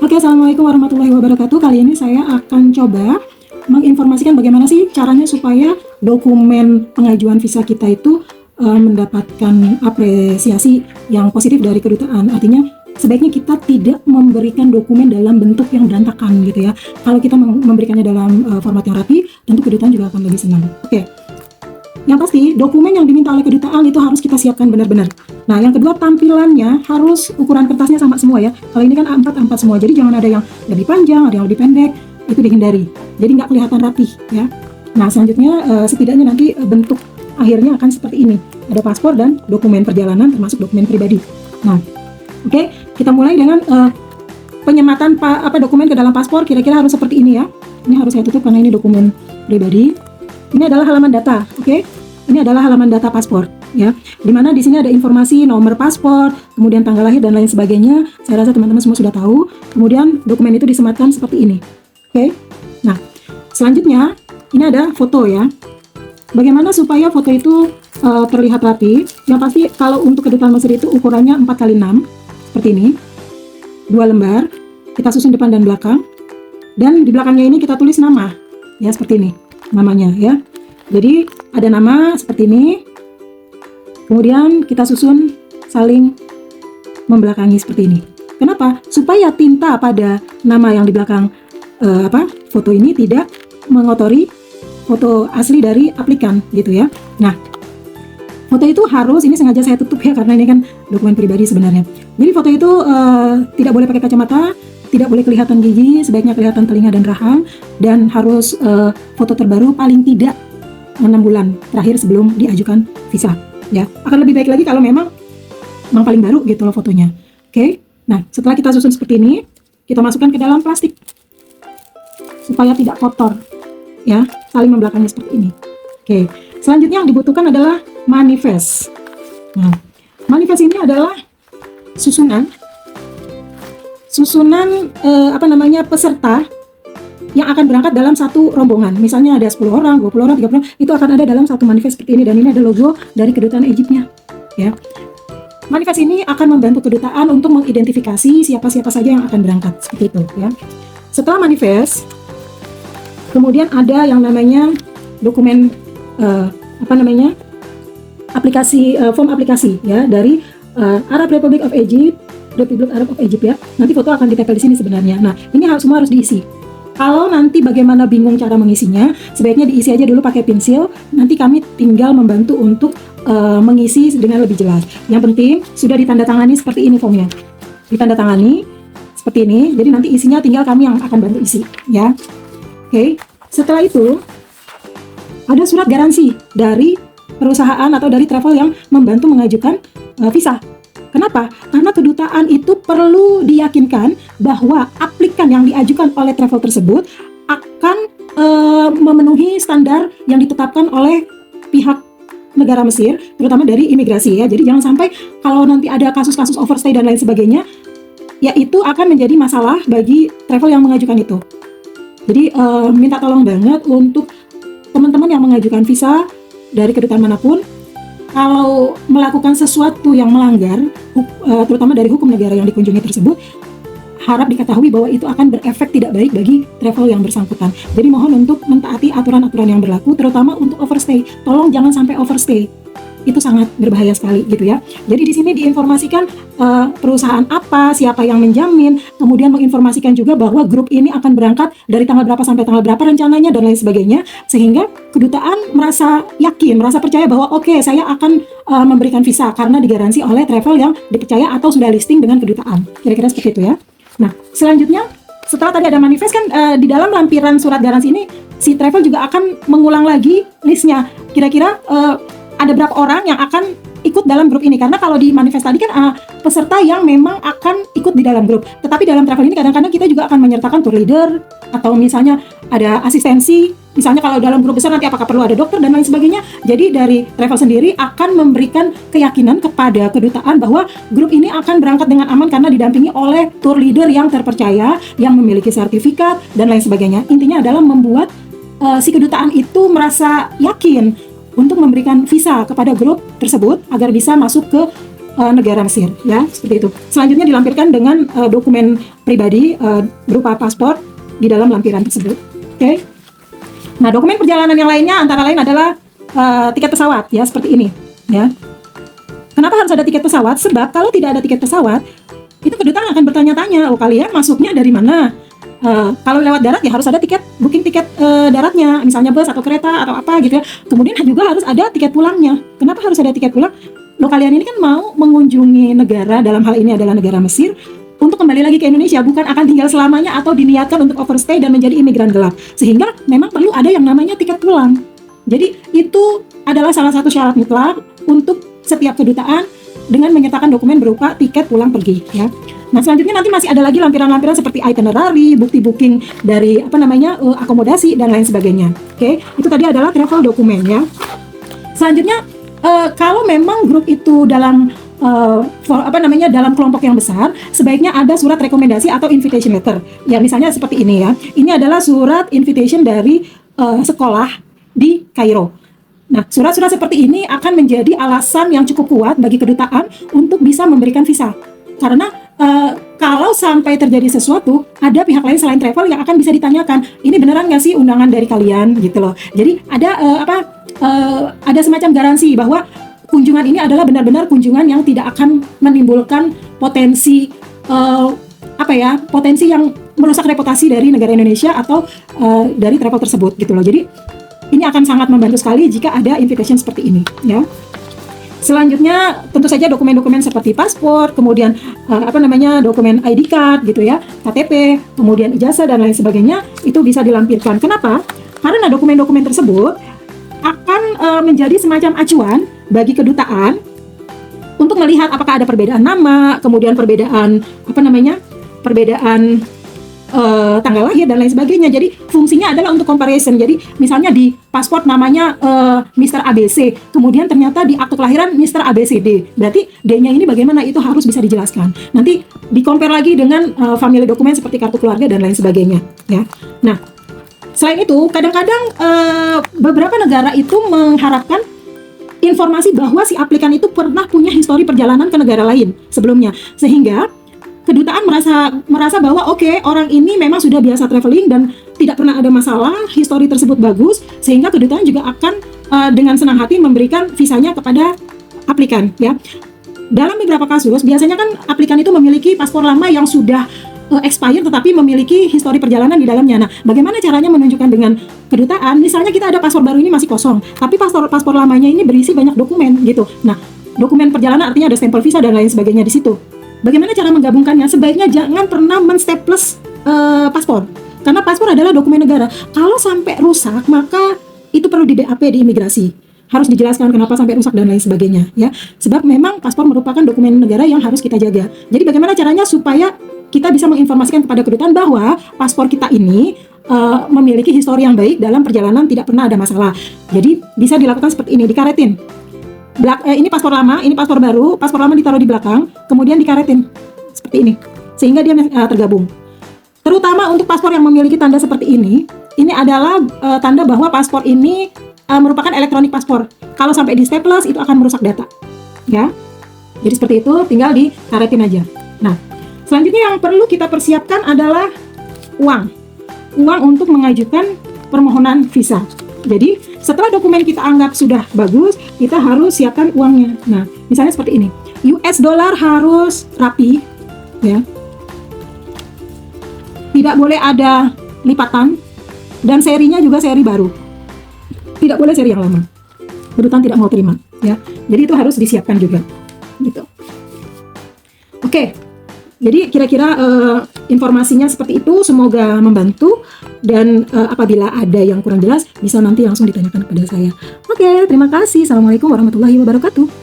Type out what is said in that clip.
Oke, Assalamualaikum warahmatullahi wabarakatuh. Kali ini saya akan coba menginformasikan bagaimana sih caranya supaya dokumen pengajuan visa kita itu mendapatkan apresiasi yang positif dari kedutaan. Artinya sebaiknya kita tidak memberikan dokumen dalam bentuk yang berantakan gitu ya. Kalau kita memberikannya dalam format yang rapi, tentu kedutaan juga akan lebih senang. Oke. Yang pasti, dokumen yang diminta oleh kedutaan itu harus kita siapkan benar-benar. Nah, yang kedua, tampilannya harus ukuran kertasnya sama semua ya. Kalau ini kan A4 semua, jadi jangan ada yang lebih panjang, ada yang lebih pendek, itu dihindari. Jadi nggak kelihatan rapih ya. Nah, selanjutnya setidaknya nanti bentuk akhirnya akan seperti ini. Ada paspor dan dokumen perjalanan termasuk dokumen pribadi. Nah, oke, kita mulai dengan penyematan dokumen ke dalam paspor. Kira-kira harus seperti ini ya. Ini harus saya tutup karena ini dokumen pribadi. Ini adalah halaman data, oke? Ini adalah halaman data paspor, ya. Dimana di sini ada informasi nomor paspor, kemudian tanggal lahir dan lain sebagainya. Saya rasa teman-teman semua sudah tahu. Kemudian dokumen itu disematkan seperti ini, oke? Nah, selanjutnya ini ada foto ya. Bagaimana supaya foto itu terlihat rapi? Yang pasti kalau untuk kedutaan Mesir itu ukurannya 4x6 seperti ini, 2 lembar. Kita susun depan dan belakang. Dan di belakangnya ini kita tulis nama, ya seperti ini. Namanya ya. Jadi ada nama seperti ini. Kemudian kita susun saling membelakangi seperti ini. Kenapa? Supaya tinta pada nama yang di belakang foto ini tidak mengotori foto asli dari aplikan gitu ya. Nah, foto itu harus, ini sengaja saya tutup ya karena ini kan dokumen pribadi sebenarnya. Jadi foto itu tidak boleh pakai kacamata, tidak boleh kelihatan gigi, sebaiknya kelihatan telinga dan rahang, dan harus foto terbaru paling tidak 6 bulan terakhir sebelum diajukan visa. Ya, akan lebih baik lagi kalau memang paling baru gitu loh fotonya. Oke, nah setelah kita susun seperti ini, kita masukkan ke dalam plastik supaya tidak kotor. Ya, saling membelakangi seperti ini. Oke, selanjutnya yang dibutuhkan adalah manifest. Nah, manifest ini adalah susunan peserta yang akan berangkat dalam satu rombongan. Misalnya ada 10 orang, 20 orang, 30 orang, itu akan ada dalam satu manifest seperti ini, dan ini ada logo dari kedutaan Egyptnya ya. Manifest ini akan membantu kedutaan untuk mengidentifikasi siapa-siapa saja yang akan berangkat seperti itu ya. Setelah manifest, kemudian ada yang namanya dokumen form aplikasi ya dari Arab Republic of Egypt, Republik Arab of Egypt ya. Nanti foto akan ditempel di sini sebenarnya. Nah, ini semua harus diisi. Kalau nanti bagaimana bingung cara mengisinya, sebaiknya diisi aja dulu pakai pensil. Nanti kami tinggal membantu untuk mengisi dengan lebih jelas. Yang penting sudah ditandatangani seperti ini formnya. Ditandatangani seperti ini. Jadi nanti isinya tinggal kami yang akan bantu isi, ya. Oke. Setelah itu ada surat garansi dari perusahaan atau dari travel yang membantu mengajukan visa. Kenapa? Karena kedutaan itu perlu diyakinkan bahwa aplikan yang diajukan oleh travel tersebut akan memenuhi standar yang ditetapkan oleh pihak negara Mesir, terutama dari imigrasi ya. Jadi jangan sampai kalau nanti ada kasus-kasus overstay dan lain sebagainya, ya itu akan menjadi masalah bagi travel yang mengajukan itu. Jadi minta tolong banget untuk teman-teman yang mengajukan visa dari kedutaan manapun, kalau melakukan sesuatu yang melanggar, terutama dari hukum negara yang dikunjungi tersebut, harap diketahui bahwa itu akan berefek tidak baik bagi travel yang bersangkutan. Jadi mohon untuk mentaati aturan-aturan yang berlaku, terutama untuk overstay. Tolong jangan sampai overstay. Itu sangat berbahaya sekali gitu ya. Jadi di sini diinformasikan perusahaan apa, siapa yang menjamin, kemudian menginformasikan juga bahwa grup ini akan berangkat dari tanggal berapa sampai tanggal berapa rencananya dan lain sebagainya, sehingga kedutaan merasa yakin, merasa percaya bahwa oke, saya akan memberikan visa karena digaransi oleh travel yang dipercaya atau sudah listing dengan kedutaan. Kira-kira seperti itu ya. Nah, selanjutnya setelah tadi ada manifest kan di dalam lampiran surat garansi ini si travel juga akan mengulang lagi listnya. Kira-kira ada berapa orang yang akan ikut dalam grup ini, karena kalau di manifest tadi kan peserta yang memang akan ikut di dalam grup, tetapi dalam travel ini kadang-kadang kita juga akan menyertakan tour leader atau misalnya ada asistensi, misalnya kalau dalam grup besar nanti apakah perlu ada dokter dan lain sebagainya. Jadi dari travel sendiri akan memberikan keyakinan kepada kedutaan bahwa grup ini akan berangkat dengan aman karena didampingi oleh tour leader yang terpercaya, yang memiliki sertifikat dan lain sebagainya. Intinya adalah membuat si kedutaan itu merasa yakin untuk memberikan visa kepada grup tersebut agar bisa masuk ke negara Mesir, ya, seperti itu. Selanjutnya dilampirkan dengan dokumen pribadi berupa paspor di dalam lampiran tersebut. Oke. Nah, dokumen perjalanan yang lainnya antara lain adalah tiket pesawat, ya, seperti ini, ya. Kenapa harus ada tiket pesawat? Sebab kalau tidak ada tiket pesawat, itu kedutaan akan bertanya-tanya, oh kalian masuknya dari mana? Kalau lewat darat ya harus ada booking tiket daratnya, misalnya bus atau kereta atau apa gitu ya. Kemudian juga harus ada tiket pulangnya. Kenapa harus ada tiket pulang? Loh, kalian ini kan mau mengunjungi negara, dalam hal ini adalah negara Mesir, untuk kembali lagi ke Indonesia, bukan akan tinggal selamanya atau diniatkan untuk overstay dan menjadi imigran gelap. Sehingga memang perlu ada yang namanya tiket pulang. Jadi itu adalah salah satu syarat mutlak untuk setiap kedutaan dengan menyertakan dokumen berupa tiket pulang pergi, ya. Nah, selanjutnya nanti masih ada lagi lampiran-lampiran seperti itinerary, bukti booking dari akomodasi dan lain sebagainya. Oke, itu tadi adalah travel dokumen, ya. Selanjutnya kalau memang grup itu dalam dalam kelompok yang besar, sebaiknya ada surat rekomendasi atau invitation letter. Ya, misalnya seperti ini, ya. Ini adalah surat invitation dari sekolah di Kairo. Nah, surat-surat seperti ini akan menjadi alasan yang cukup kuat bagi kedutaan untuk bisa memberikan visa. Karena kalau sampai terjadi sesuatu, ada pihak lain selain travel yang akan bisa ditanyakan, ini beneran nggak sih undangan dari kalian, gitu loh. Jadi ada ada semacam garansi bahwa kunjungan ini adalah benar-benar kunjungan yang tidak akan menimbulkan potensi potensi yang merusak reputasi dari negara Indonesia atau dari travel tersebut, gitu loh. Jadi ini akan sangat membantu sekali jika ada invitation seperti ini, ya. Selanjutnya tentu saja dokumen-dokumen seperti paspor, kemudian dokumen ID card gitu ya, KTP, kemudian ijazah dan lain sebagainya itu bisa dilampirkan. Kenapa? Karena dokumen-dokumen tersebut akan menjadi semacam acuan bagi kedutaan untuk melihat apakah ada perbedaan nama, kemudian perbedaan tanggal lahir dan lain sebagainya. Jadi fungsinya adalah untuk comparison. Jadi misalnya di paspor namanya Mr. ABC, kemudian ternyata di akte kelahiran Mr. ABCD. Berarti D-nya ini bagaimana, itu harus bisa dijelaskan. Nanti di-compare lagi dengan family dokumen seperti kartu keluarga dan lain sebagainya, ya. Nah, selain itu kadang-kadang beberapa negara itu mengharapkan informasi bahwa si aplikan itu pernah punya histori perjalanan ke negara lain sebelumnya, sehingga kedutaan merasa bahwa oke, orang ini memang sudah biasa traveling dan tidak pernah ada masalah, histori tersebut bagus, sehingga kedutaan juga akan dengan senang hati memberikan visanya kepada aplikan, ya. Dalam beberapa kasus biasanya kan aplikan itu memiliki paspor lama yang sudah expired tetapi memiliki histori perjalanan di dalamnya. Nah, bagaimana caranya menunjukkan dengan kedutaan? Misalnya kita ada paspor baru ini masih kosong, tapi paspor lamanya ini berisi banyak dokumen gitu. Nah, dokumen perjalanan artinya ada stempel visa dan lain sebagainya di situ. Bagaimana cara menggabungkannya? Sebaiknya jangan pernah men-staples paspor, karena paspor adalah dokumen negara. Kalau sampai rusak, maka itu perlu di BAP di imigrasi. Harus dijelaskan kenapa sampai rusak dan lain sebagainya, ya. Sebab memang paspor merupakan dokumen negara yang harus kita jaga. Jadi bagaimana caranya supaya kita bisa menginformasikan kepada kedutaan bahwa paspor kita ini memiliki histori yang baik dalam perjalanan, tidak pernah ada masalah. Jadi bisa dilakukan seperti ini, dikaretin. Ini paspor lama, ini paspor baru, paspor lama ditaruh di belakang, kemudian dikaretin seperti ini, sehingga dia tergabung. Terutama untuk paspor yang memiliki tanda seperti ini adalah tanda bahwa paspor ini merupakan elektronik paspor. Kalau sampai di staples itu akan merusak data, ya. Jadi seperti itu, tinggal dikaretin aja. Nah, selanjutnya yang perlu kita persiapkan adalah uang untuk mengajukan permohonan visa. Jadi setelah dokumen kita anggap sudah bagus, kita harus siapkan uangnya. Nah, misalnya seperti ini. US dollar harus rapi, ya. Tidak boleh ada lipatan, dan serinya juga seri baru. Tidak boleh seri yang lama. Kedutaan tidak mau terima, ya. Jadi itu harus disiapkan juga, gitu. Oke. Jadi kira-kira informasinya seperti itu, semoga membantu, dan apabila ada yang kurang jelas bisa nanti langsung ditanyakan kepada saya. Oke, terima kasih. Assalamualaikum warahmatullahi wabarakatuh.